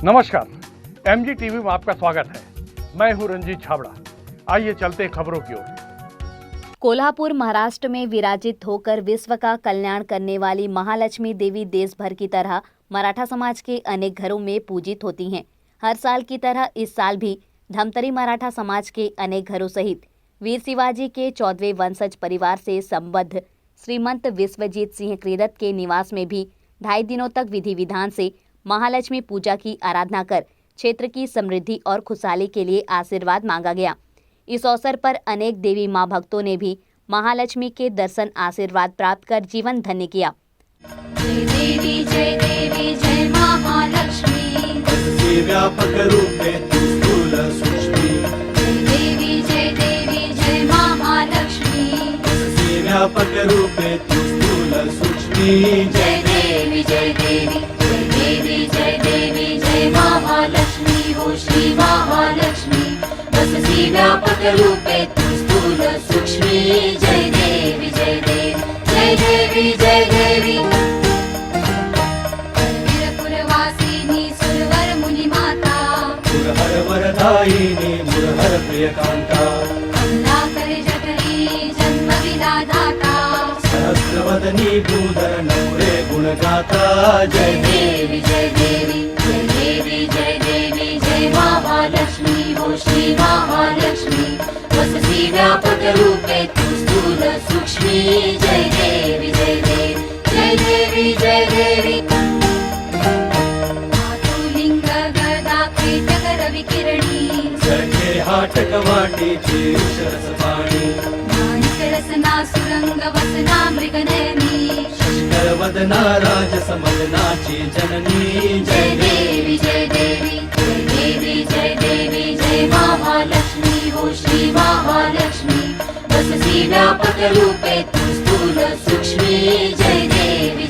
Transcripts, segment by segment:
नमस्कार, MG TV में आपका स्वागत है। मैं हूं रंजीत छाबड़ा। आइए चलते हैं खबरों की ओर। कोल्हापुर महाराष्ट्र में विराजित होकर विश्व का कल्याण करने वाली महालक्ष्मी देवी देश भर की तरह मराठा समाज के अनेक घरों में पूजित होती हैं। हर साल की तरह इस साल भी धमतरी मराठा समाज के अनेक घरों सहित वीर शिवाजी के 14वें वंशज परिवार से संबद्ध श्रीमंत विश्वजीत सिंह क्रीदत के निवास में भी 2.5 दिनों तक विधि विधान से महालक्ष्मी पूजा की आराधना कर क्षेत्र की समृद्धि और खुशहाली के लिए आशीर्वाद मांगा गया। इस अवसर पर अनेक देवी मां भक्तों ने भी महालक्ष्मी के दर्शन आशीर्वाद प्राप्त कर जीवन धन्य किया। जय देवी जय महालक्ष्मी, व्यापक रूपे तू स्थूल सूक्ष्मी। जय देवी जय महालक्ष्मी, व्यापक रूपे तू स्थूल सूक्ष्मी। जय देवी जय महालक्ष्मी हो श्री महालक्ष्मी, बससी व्यापक रूपे तू स्थूल सूक्ष्मी। जय देवी जय देवी वीरपुरवासिनी सुरवर मुनि माता, मुरहर वरदायिनी मुरहर प्रियकांता। कमलाकर जठरी जन्म विधाता, सहस्रवदनी भूधर नमुरे गुणगाता। जय देवी जय महालक्ष्मी हो श्री महालक्ष्मी, बससी व्यापक रूपे तू स्थूल सूक्ष्मी। जय देवी मातुलिंग गदा कीटक रविकिरणी, सखे हाटक वाटीची शरस पाणी। माणिक रसना सुरंग वसना मृगनयनी, वदना राजसमदनाची जननी। जय देवी जय महालक्ष्मी हो श्री महालक्ष्मी, बससी व्यापक रूपे तू स्थूल सूक्ष्मी। जय देवी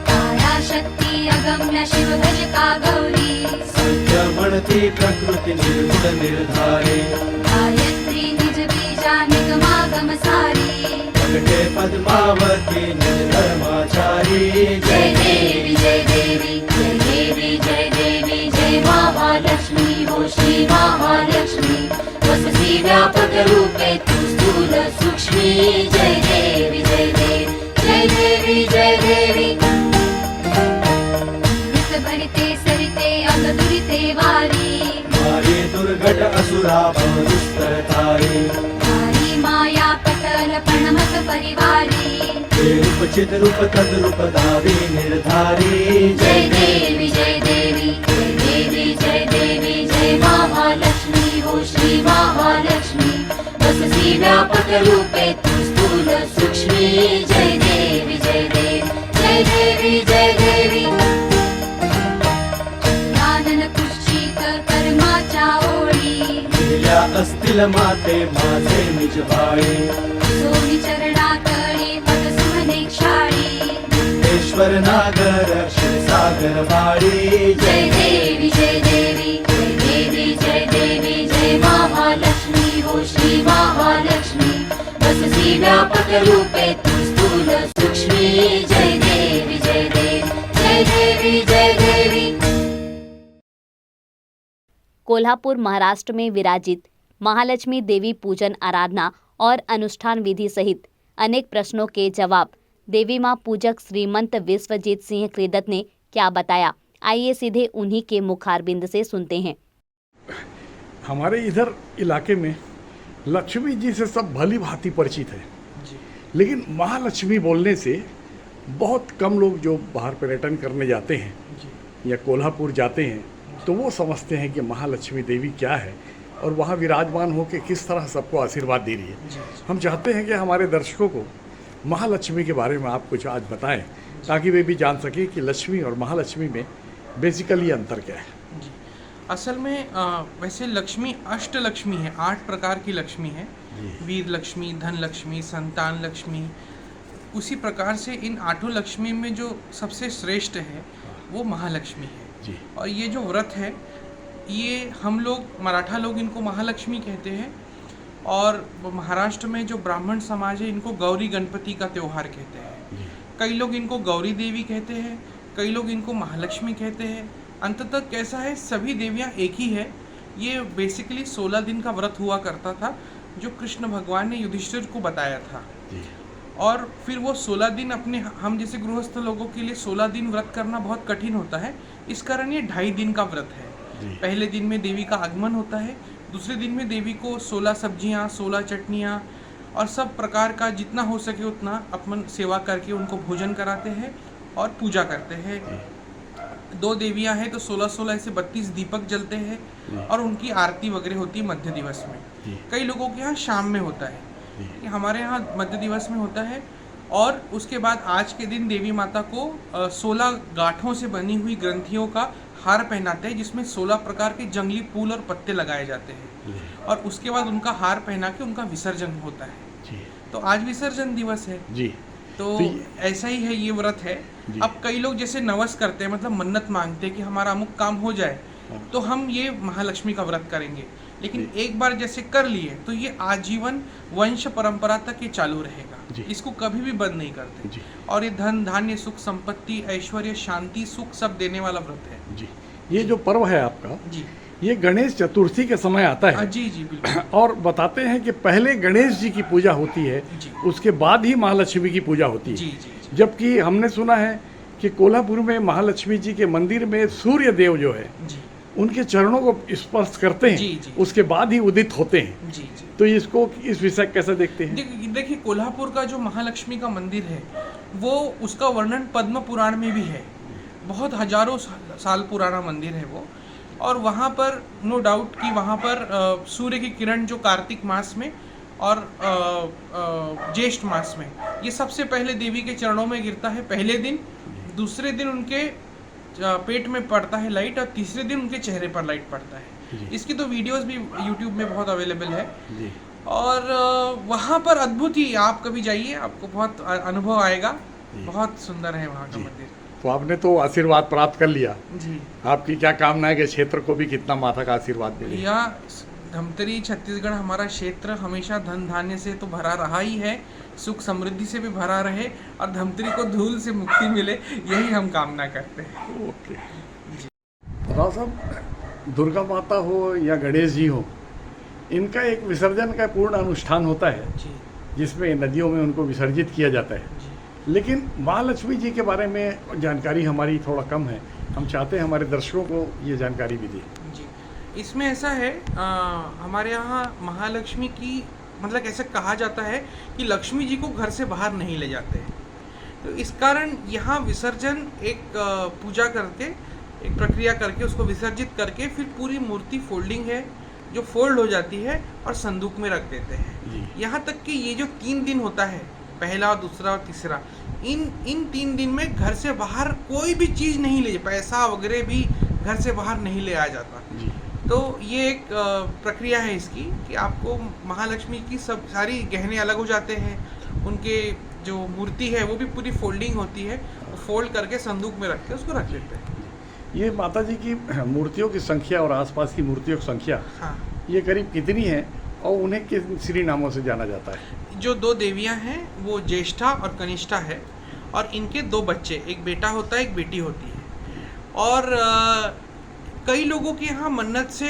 तारा शक्ति अगम्य शिव भज का गौरी, संख्या म्हणती प्रकृति निर्गुण निर्धारी। गायत्री निज बीजा निगमागम सारी, प्रगटे पद्मावती निज धर्माचारी। जय देवी जय महालक्ष्मी हो श्री महालक्ष्मी, बससी व्यापक रूपे तू स्थूल सूक्ष्मी। जय देवी मृत भरिते सरिते अग दुरिते वारी, मारी दुर्घट असुरा बहुस्तरतारी। वारी माया पटल प्रणमत परिवारी, रूपचित रूप तद रूप दावी निर्धारी। जय देवी जय महालक्ष्मी हो श्री महालक्ष्मी, बससी व्यापक रूपे तू स्थूल सूक्ष्मी। जय देवी ज्ञानन कुशीत कर्माच्या ओळी, दिल्या असतील माते माझे निज भाई। सोनी चरणातळी पद सुमने क्षाळी, ईश्वर नागर क्षीरसागर वाळी। जय देवी जय महालक्ष्मी हो श्री महालक्ष्मी, बससी व्यापक रूपे तू स्थूल सूक्ष्मी। जय देवी कोल्हापुर महाराष्ट्र में विराजित महालक्ष्मी देवी पूजन आराधना और अनुष्ठान विधि सहित अनेक प्रश्नों के जवाब देवी मां पूजक श्रीमंत विश्वजीत सिंह क्रीदत ने क्या बताया। आइए सीधे उन्हीं के मुखारबिंद से सुनते हैं। हमारे इधर इलाके में लक्ष्मी जी से सब भली भांति परिचित है, लेकिन महालक्ष्मी बोलने से बहुत कम लोग जो बाहर पर्यटन करने जाते हैं या कोल्हापुर जाते हैं तो वो समझते हैं कि महालक्ष्मी देवी क्या है और वहाँ विराजमान होकर किस तरह सबको आशीर्वाद दे रही है। हम चाहते हैं कि हमारे दर्शकों को महालक्ष्मी के बारे में आप कुछ आज बताएं ताकि वे भी जान सकें कि लक्ष्मी और महालक्ष्मी में बेसिकली अंतर क्या है। असल में वैसे लक्ष्मी अष्टलक्ष्मी है, 8 प्रकार की लक्ष्मी है। वीर लक्ष्मी, धन लक्ष्मी, संतान लक्ष्मी। उसी प्रकार से इन 8 लक्ष्मी में जो सबसे श्रेष्ठ है वो महालक्ष्मी है जी। और ये जो व्रत है ये हम लोग मराठा लोग इनको महालक्ष्मी कहते हैं और महाराष्ट्र में जो ब्राह्मण समाज है इनको गौरी गणपति का त्यौहार कहते हैं। कई लोग इनको गौरी देवी कहते हैं, कई लोग इनको महालक्ष्मी कहते हैं। अंततः कैसा है, सभी देवियाँ एक ही है। ये बेसिकली 16 दिन का व्रत हुआ करता था जो कृष्ण भगवान ने युधिष्ठिर को बताया था। और फिर वो 16 दिन अपने, हम जैसे गृहस्थ लोगों के लिए 16 दिन व्रत करना बहुत कठिन होता है, इस कारण ये 2.5 दिन का व्रत है। पहले दिन में देवी का आगमन होता है, दूसरे दिन में देवी को 16 सब्जियाँ, 16 चटनियाँ और सब प्रकार का जितना हो सके उतना अपन सेवा करके उनको भोजन कराते हैं और पूजा करते हैं। 2 देवियाँ हैं तो 16-16 ऐसे 32 दीपक जलते हैं और उनकी आरती वगैरह होती है मध्य दिवस में। कई लोगों के यहाँ शाम में होता है, हमारे यहाँ मध्य दिवस में होता है। और उसके बाद आज के दिन देवी माता को 16 गांठों से बनी हुई ग्रंथियों का हार पहनाते हैं, जिसमें 16 प्रकार के जंगली फूल और पत्ते लगाए जाते हैं और उसके बाद उनका हार पहना के उनका विसर्जन होता है। तो आज विसर्जन दिवस है जी। तो ऐसा ही है, ये व्रत है। अब कई लोग जैसे नवस करते हैं, मतलब मन्नत मांगते हैं कि हमारा अमुक काम हो जाए, तो हम ये महालक्ष्मी का व्रत करेंगे। लेकिन एक बार जैसे कर लिए तो ये आजीवन वंश परंपरा तक ये चालू रहेगा, इसको कभी भी बंद नहीं करते। और ये धन धान्य सुख संपत्ति ऐश्वर्य शांति सुख सब देने वाला व्रत है जी। ये जो पर्व है आपका जी, ये गणेश चतुर्थी के समय आता है। जी जी बिल्कुल। और बताते हैं कि पहले गणेश जी की पूजा होती है, उसके बाद ही महालक्ष्मी की पूजा होती है। जी। जबकि हमने सुना है कि कोल्हापुर में महालक्ष्मी जी के मंदिर में सूर्य देव जो है जी, उनके चरणों को स्पर्श करते हैं जी। उसके बाद ही उदित होते हैं जी। तो इसको, इस विषय कैसे देखते हैं? देखिए, कोल्हापुर का जो महालक्ष्मी का मंदिर है वो, उसका वर्णन पद्म पुराण में भी है। बहुत हजारों साल पुराना मंदिर है वो। और वहाँ पर नो डाउट कि वहाँ पर सूर्य की किरण जो कार्तिक मास में और ज्येष्ठ मास में ये सबसे पहले देवी के चरणों में गिरता है पहले दिन, दूसरे दिन उनके पेट में पड़ता है लाइट और तीसरे दिन उनके चेहरे पर लाइट पड़ता है। इसकी तो वीडियोस भी यूट्यूब में बहुत अवेलेबल है। और वहाँ पर अद्भुत ही, आप कभी जाइए, आपको बहुत अनुभव आएगा। बहुत सुंदर है वहाँ का मंदिर। तो आपने तो आशीर्वाद प्राप्त कर लिया जी। आपकी क्या कामना है कि क्षेत्र को भी कितना माता का आशीर्वाद मिले? या धमतरी छत्तीसगढ़ हमारा क्षेत्र हमेशा धन धान्य से तो भरा रहा ही है, सुख समृद्धि से भी भरा रहे और धमतरी को धूल से मुक्ति मिले, यही हम कामना करते हैं। ओके जी। राव साहब, दुर्गा माता हो या गणेश जी हो, इनका एक विसर्जन का पूर्ण अनुष्ठान होता है जी, जिसमें नदियों में उनको विसर्जित किया जाता है। लेकिन महालक्ष्मी जी के बारे में जानकारी हमारी थोड़ा कम है, हम चाहते हैं हमारे दर्शकों को ये जानकारी भी दें जी। इसमें ऐसा है, हमारे यहाँ महालक्ष्मी की, मतलब ऐसा कहा जाता है कि लक्ष्मी जी को घर से बाहर नहीं ले जाते हैं। तो इस कारण यहाँ विसर्जन एक पूजा करके, एक प्रक्रिया करके उसको विसर्जित करके फिर पूरी मूर्ति फोल्डिंग है जो फोल्ड हो जाती है और संदूक में रख देते हैं। यहाँ तक कि ये जो 3 दिन होता है, पहला, दूसरा और तीसरा, इन 3 दिन में घर से बाहर कोई भी चीज़ नहीं ले, पैसा वगैरह भी घर से बाहर नहीं ले आ जाता। तो ये एक प्रक्रिया है इसकी कि आपको महालक्ष्मी की सब सारी गहने अलग हो जाते हैं, उनके जो मूर्ति है वो भी पूरी फोल्डिंग होती है, वो फोल्ड करके संदूक में रख के उसको रख देते हैं। ये माता जी की मूर्तियों की संख्या और आसपास की मूर्तियों की संख्या, हाँ, ये करीब कितनी है और उन्हें किन श्री नामों से जाना जाता है? जो 2 देवियां हैं वो ज्येष्ठा और कनिष्ठा है और इनके 2 बच्चे, एक बेटा होता है, एक बेटी होती है। और कई लोगों के यहाँ मन्नत से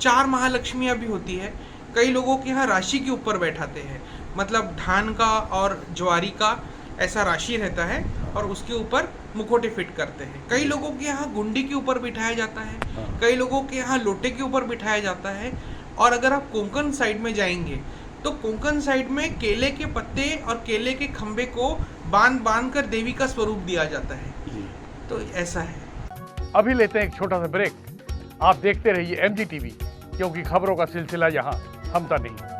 4 महालक्ष्मियाँ भी होती है। कई लोगों के यहाँ राशि के ऊपर बैठाते हैं, मतलब धान का और ज्वारी का ऐसा राशि रहता है और उसके ऊपर मुखोटे फिट करते हैं। कई लोगों के यहाँ गुंडी के ऊपर बिठाया जाता है, कई लोगों के यहाँ लोटे के ऊपर बिठाया जाता है। और अगर आप कोंकण साइड में जाएंगे तो कोंकण साइड में केले के पत्ते और केले के खंबे को बांध कर देवी का स्वरूप दिया जाता है। तो ऐसा है। अभी लेते हैं एक छोटा सा ब्रेक। आप देखते रहिए MG TV, क्योंकि खबरों का सिलसिला यहाँ थमता नहीं।